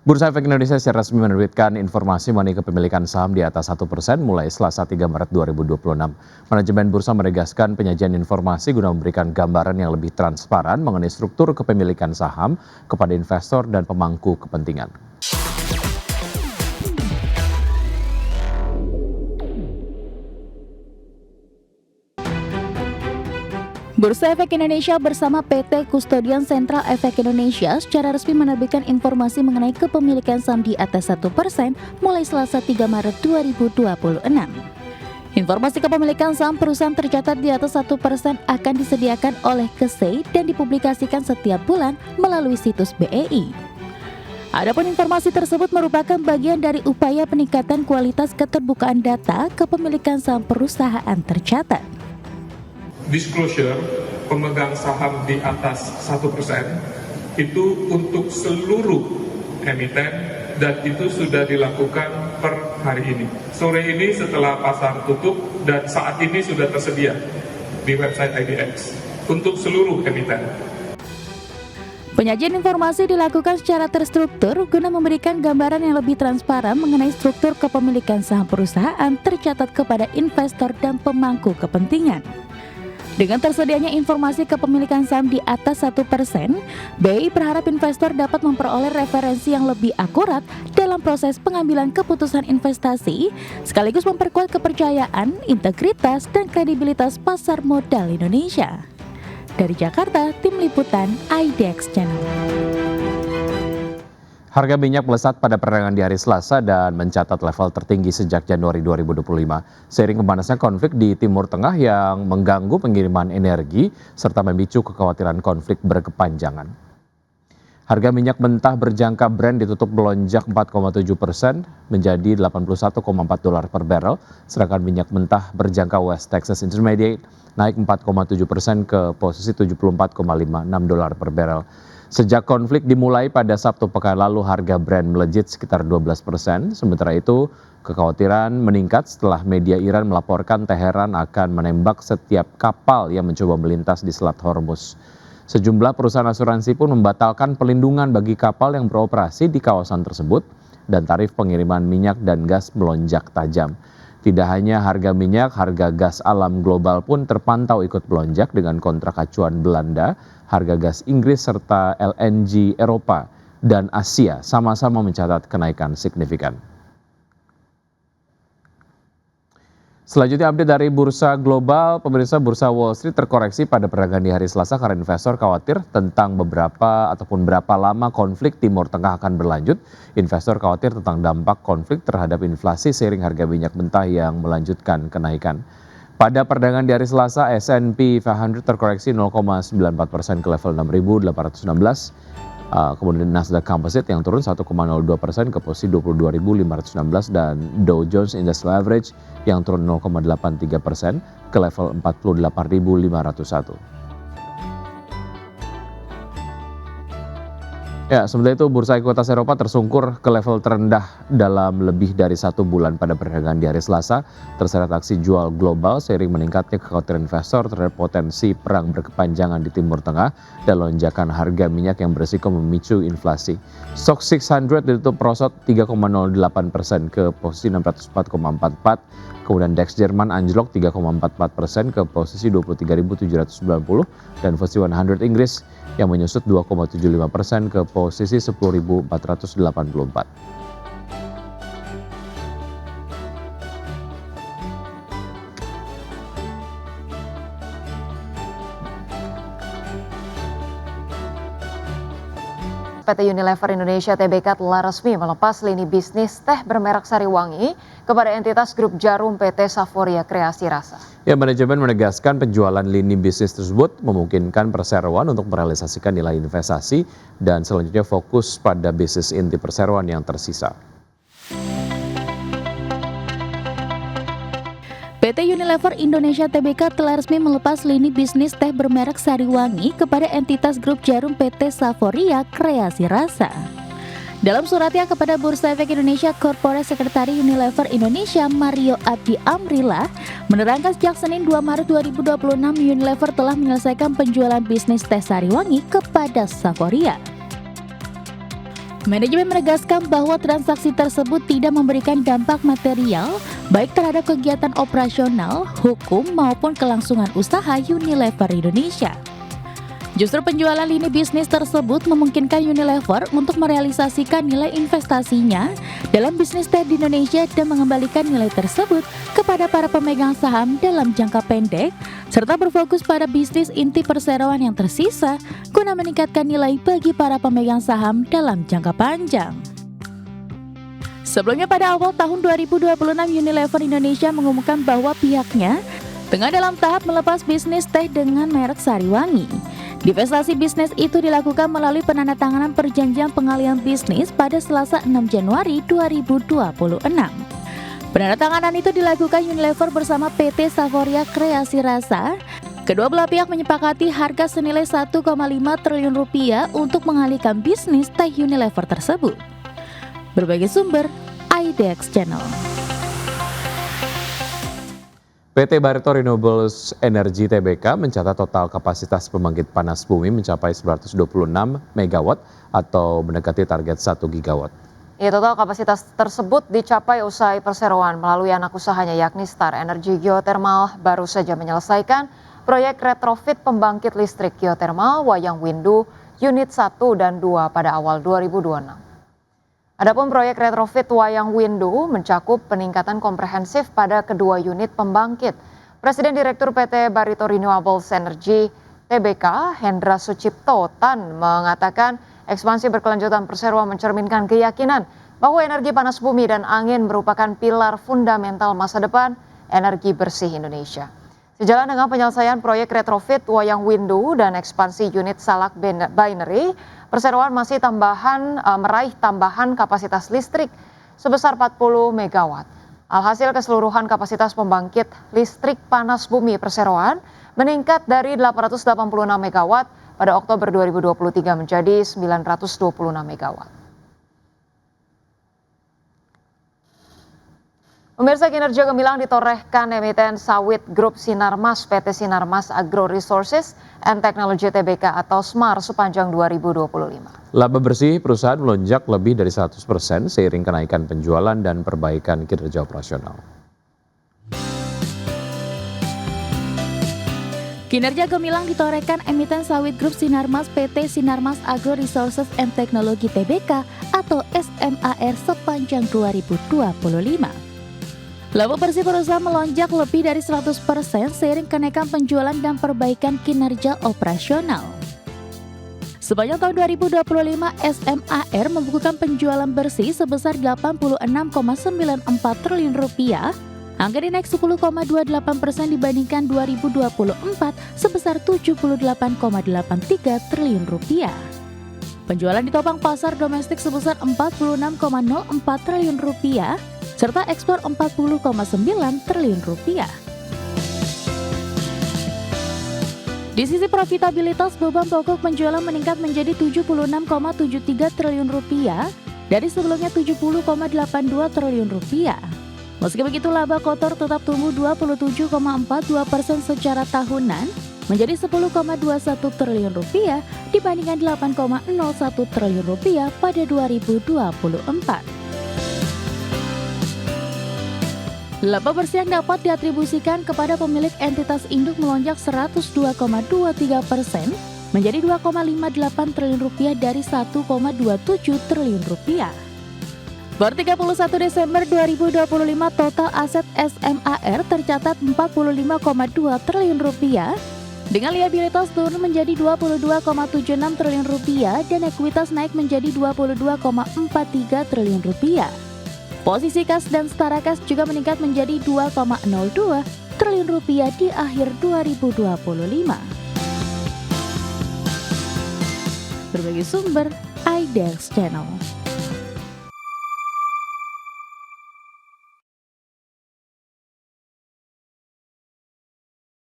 Bursa Efek Indonesia secara resmi menerbitkan informasi mengenai kepemilikan saham di atas 1% mulai Selasa 3 Maret 2026. Manajemen bursa menegaskan penyajian informasi guna memberikan gambaran yang lebih transparan mengenai struktur kepemilikan saham kepada investor dan pemangku kepentingan. Bursa Efek Indonesia bersama PT Kustodian Sentral Efek Indonesia secara resmi menerbitkan informasi mengenai kepemilikan saham di atas 1% mulai Selasa 3 Maret 2026. Informasi kepemilikan saham perusahaan tercatat di atas 1% akan disediakan oleh KSEI dan dipublikasikan setiap bulan melalui situs BEI. Adapun informasi tersebut merupakan bagian dari upaya peningkatan kualitas keterbukaan data kepemilikan saham perusahaan tercatat. Disclosure pemegang saham di atas 1% itu untuk seluruh emiten dan itu sudah dilakukan per hari ini. Sore ini setelah pasar tutup dan saat ini sudah tersedia di website IDX untuk seluruh emiten. Penyajian informasi dilakukan secara terstruktur guna memberikan gambaran yang lebih transparan mengenai struktur kepemilikan saham perusahaan tercatat kepada investor dan pemangku kepentingan. Dengan tersedianya informasi kepemilikan saham di atas 1%, BEI berharap investor dapat memperoleh referensi yang lebih akurat dalam proses pengambilan keputusan investasi, sekaligus memperkuat kepercayaan, integritas, dan kredibilitas pasar modal Indonesia. Dari Jakarta, Tim Liputan IDX Channel. Harga minyak melesat pada perdagangan di hari Selasa dan mencatat level tertinggi sejak Januari 2025. Seiring memanasnya konflik di Timur Tengah yang mengganggu pengiriman energi serta memicu kekhawatiran konflik berkepanjangan. Harga minyak mentah berjangka Brent ditutup melonjak 4,7% menjadi $81,4 per barrel, sedangkan minyak mentah berjangka West Texas Intermediate naik 4,7% ke posisi $74,56 per barrel. Sejak konflik dimulai pada Sabtu pekan lalu, harga Brent melejit sekitar 12%. Sementara itu, kekhawatiran meningkat setelah media Iran melaporkan Teheran akan menembak setiap kapal yang mencoba melintas di Selat Hormuz. Sejumlah perusahaan asuransi pun membatalkan pelindungan bagi kapal yang beroperasi di kawasan tersebut dan tarif pengiriman minyak dan gas melonjak tajam. Tidak hanya harga minyak, harga gas alam global pun terpantau ikut melonjak dengan kontrak acuan Belanda, harga gas Inggris serta LNG Eropa dan Asia sama-sama mencatat kenaikan signifikan. Selanjutnya update dari bursa global, pemirsa. Bursa Wall Street terkoreksi pada perdagangan di hari Selasa karena investor khawatir tentang berapa lama konflik Timur Tengah akan berlanjut. Investor khawatir tentang dampak konflik terhadap inflasi seiring harga minyak mentah yang melanjutkan kenaikan. Pada perdagangan di hari Selasa, S&P 500 terkoreksi 0,94% ke level 6.816. Kemudian Nasdaq Composite yang turun 1,02% ke posisi 22.516 dan Dow Jones Industrial Average yang turun 0,83% ke level 48.501. Ya, sementara itu bursa ekuitas Eropa tersungkur ke level terendah dalam lebih dari 1 bulan pada perdagangan di hari Selasa, terseret aksi jual global seiring meningkatnya kekhawatiran investor terhadap potensi perang berkepanjangan di Timur Tengah dan lonjakan harga minyak yang berisiko memicu inflasi. STOXX 600 ditutup merosot 3,08% ke posisi 604,44. Kemudian DAX Jerman anjlok 3,44% ke posisi 23.790 dan FTSE 100 Inggris yang menyusut 2,75% ke posisi 10.484. PT Unilever Indonesia Tbk telah resmi melepas lini bisnis teh bermerek Sariwangi kepada entitas grup Jarum PT Saforia Kreasi Rasa. Ya, manajemen menegaskan penjualan lini bisnis tersebut memungkinkan perseroan untuk merealisasikan nilai investasi dan selanjutnya fokus pada bisnis inti perseroan yang tersisa. PT Unilever Indonesia Tbk telah resmi melepas lini bisnis teh bermerek Sariwangi kepada entitas grup Jarum PT Saforia Kreasi Rasa. Dalam suratnya kepada Bursa Efek Indonesia, Corporate Secretary Unilever Indonesia Mario Abdi Amrila menerangkan sejak Senin 2 Maret 2026 Unilever telah menyelesaikan penjualan bisnis teh Sariwangi kepada Saforia. Manajemen menegaskan bahwa transaksi tersebut tidak memberikan dampak material baik terhadap kegiatan operasional, hukum maupun kelangsungan usaha Unilever Indonesia. Justru penjualan lini bisnis tersebut memungkinkan Unilever untuk merealisasikan nilai investasinya dalam bisnis teh di Indonesia dan mengembalikan nilai tersebut kepada para pemegang saham dalam jangka pendek, serta berfokus pada bisnis inti perseroan yang tersisa guna meningkatkan nilai bagi para pemegang saham dalam jangka panjang. Sebelumnya pada awal tahun 2026 Unilever Indonesia mengumumkan bahwa pihaknya tengah dalam tahap melepas bisnis teh dengan merek Sariwangi. Divestasi bisnis itu dilakukan melalui penandatanganan perjanjian pengalihan bisnis pada Selasa 6 Januari 2026. Penandatanganan itu dilakukan Unilever bersama PT Saforia Kreasi Rasa. Kedua belah pihak menyepakati harga senilai 1,5 triliun rupiah untuk mengalihkan bisnis teh Unilever tersebut. Berbagai sumber, IDX Channel. PT Barito Renewables Energy Tbk mencatat total kapasitas pembangkit panas bumi mencapai 926 MW atau mendekati target 1 GW. Total kapasitas tersebut dicapai usai perseroan melalui anak usahanya yakni Star Energy Geothermal baru saja menyelesaikan proyek retrofit pembangkit listrik geothermal Wayang Windu unit 1 dan 2 pada awal 2026. Adapun proyek retrofit Wayang Windu mencakup peningkatan komprehensif pada kedua unit pembangkit. Presiden Direktur PT Barito Renewables Energy Tbk Hendra Sucipto Tan mengatakan ekspansi berkelanjutan perseroan mencerminkan keyakinan bahwa energi panas bumi dan angin merupakan pilar fundamental masa depan energi bersih Indonesia. Sejalan dengan penyelesaian proyek retrofit Wayang Windu dan ekspansi unit Salak Binary, perseroan masih meraih tambahan kapasitas listrik sebesar 40 MW. Alhasil keseluruhan kapasitas pembangkit listrik panas bumi perseroan meningkat dari 886 MW pada Oktober 2023 menjadi 926 MW. Pemirsa, kinerja gemilang ditorehkan emiten sawit grup Sinarmas PT Sinarmas Agro Resources and Technology Tbk atau SMAR sepanjang 2025. Laba bersih perusahaan melonjak lebih dari 100% seiring kenaikan penjualan dan perbaikan kinerja operasional. Kinerja gemilang ditorehkan emiten sawit grup Sinarmas PT Sinarmas Agro Resources and Technology Tbk atau SMAR sepanjang 2025. Laba bersih perusahaan melonjak lebih dari 100% seiring kenaikan penjualan dan perbaikan kinerja operasional. Sepanjang tahun 2025, SMAR membukukan penjualan bersih sebesar 86,94 triliun rupiah. Angka ini naik 10,28% dibandingkan 2024 sebesar 78,83 triliun rupiah. Penjualan ditopang pasar domestik sebesar 46,04 triliun rupiah serta ekspor 40,9 triliun rupiah. Di sisi profitabilitas, beban pokok penjualan meningkat menjadi 76,73 triliun rupiah dari sebelumnya 70,82 triliun rupiah. Meski begitu, laba kotor tetap tumbuh 27,42% secara tahunan menjadi 10,21 triliun rupiah dibandingkan 8,01 triliun rupiah pada 2024. Laba bersih yang dapat diatribusikan kepada pemilik entitas induk melonjak 102,23% menjadi 2,58 triliun rupiah dari 1,27 triliun rupiah. Per 31 Desember 2025 total aset SMAR tercatat 45,2 triliun rupiah dengan liabilitas turun menjadi 22,76 triliun rupiah dan ekuitas naik menjadi 22,43 triliun rupiah. Posisi kas dan setara kas juga meningkat menjadi 2,02 triliun rupiah di akhir 2025. Berbagai sumber, IDX Channel.